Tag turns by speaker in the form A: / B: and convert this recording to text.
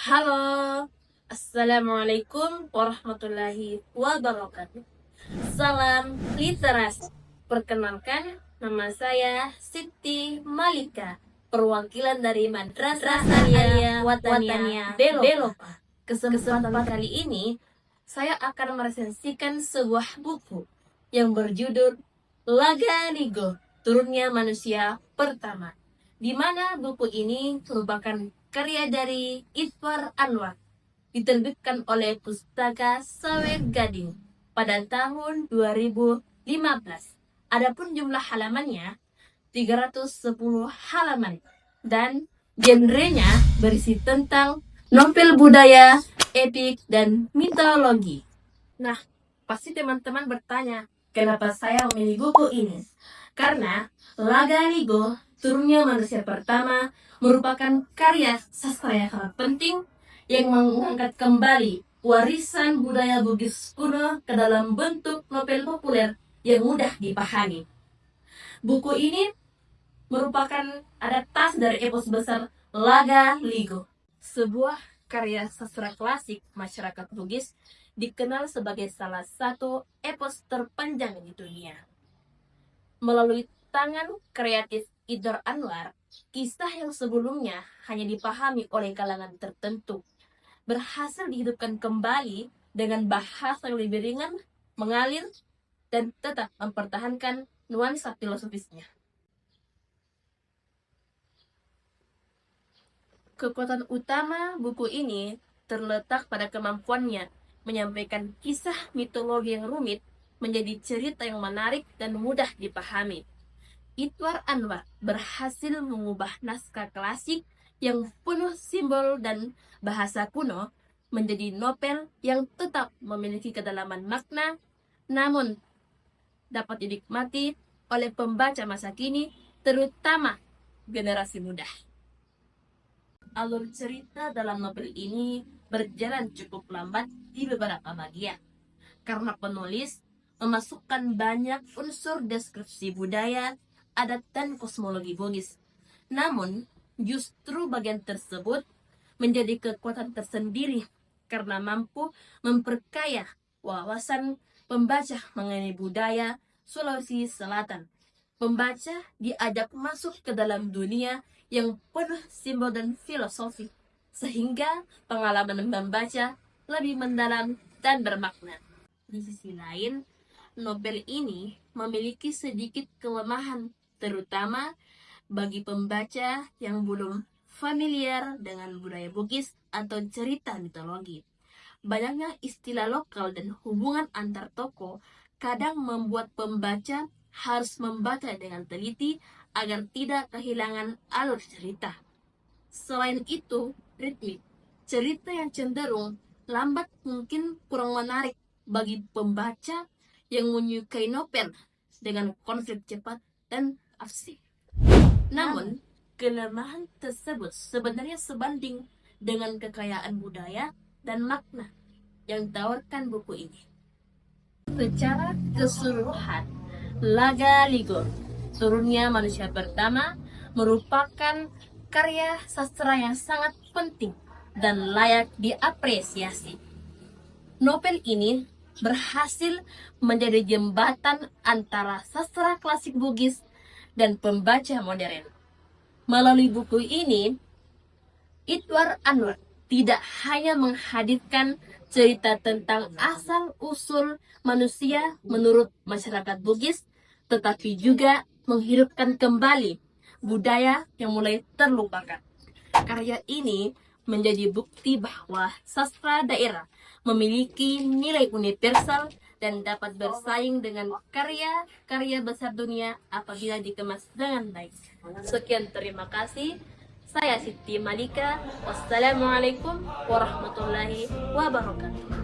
A: Halo, Assalamualaikum warahmatullahi wabarakatuh. Salam literasi. Perkenalkan, nama saya Siti Malika, perwakilan dari Madrasah Aliyah Watania Belopa. Kesempatan kali ini, saya akan meresensikan sebuah buku yang berjudul Laga Ligo, Turunnya Manusia Pertama, di mana buku ini merupakan karya dari Itwar Anwar, diterbitkan oleh Pustaka Sawer Gading pada tahun 2015. Adapun jumlah halamannya 310 halaman dan genrenya berisi tentang novel budaya, epik, dan mitologi. Nah, pasti teman-teman bertanya, kenapa saya memilih buku ini? Karena Laga Ligo, Turunnya Manusia Pertama merupakan karya sastra yang sangat penting yang mengangkat kembali warisan budaya Bugis kuno ke dalam bentuk novel populer yang mudah dipahami. Buku ini merupakan adaptasi dari epos besar Laga Ligo, sebuah karya sastra klasik masyarakat Bugis dikenal sebagai salah satu epos terpanjang di dunia. Melalui tangan kreatif Itwar Anwar, kisah yang sebelumnya hanya dipahami oleh kalangan tertentu berhasil dihidupkan kembali dengan bahasa yang lebih ringan, mengalir, dan tetap mempertahankan nuansa filosofisnya. Kekuatan utama buku ini terletak pada kemampuannya menyampaikan kisah mitologi yang rumit menjadi cerita yang menarik dan mudah dipahami. Itwar Anwar berhasil mengubah naskah klasik yang penuh simbol dan bahasa kuno menjadi novel yang tetap memiliki kedalaman makna, namun dapat dinikmati oleh pembaca masa kini, terutama generasi muda. Alur cerita dalam novel ini berjalan cukup lambat di beberapa bagian, karena penulis memasukkan banyak unsur deskripsi budaya, adat, dan kosmologi Bugis. Namun, justru bagian tersebut menjadi kekuatan tersendiri karena mampu memperkaya wawasan pembaca mengenai budaya Sulawesi Selatan. Pembaca diajak masuk ke dalam dunia yang penuh simbol dan filosofi, sehingga pengalaman membaca lebih mendalam dan bermakna. Di sisi lain, novel ini memiliki sedikit kelemahan, terutama bagi pembaca yang belum familiar dengan budaya Bugis atau cerita mitologi. Banyaknya istilah lokal dan hubungan antar tokoh kadang membuat pembaca harus membaca dengan teliti agar tidak kehilangan alur cerita. Selain itu, ritmik cerita yang cenderung lambat mungkin kurang menarik bagi pembaca yang menyukai novel dengan konflik cepat dan aksi. Namun, kelemahan tersebut sebenarnya sebanding dengan kekayaan budaya dan makna yang ditawarkan buku ini. Secara keseluruhan, Laga Ligo, Turunnya Manusia Pertama merupakan karya sastra yang sangat penting dan layak diapresiasi. Novel ini berhasil menjadi jembatan antara sastra klasik Bugis dan pembaca modern. Melalui buku ini, Itwar Anwar tidak hanya menghadirkan cerita tentang asal-usul manusia menurut masyarakat Bugis, tetapi juga menghidupkan kembali budaya yang mulai terlupakan. Karya ini menjadi bukti bahwa sastra daerah memiliki nilai universal dan dapat bersaing dengan karya-karya besar dunia apabila dikemas dengan baik. Sekian, terima kasih. Saya Siti Malika. Wassalamualaikum warahmatullahi wabarakatuh.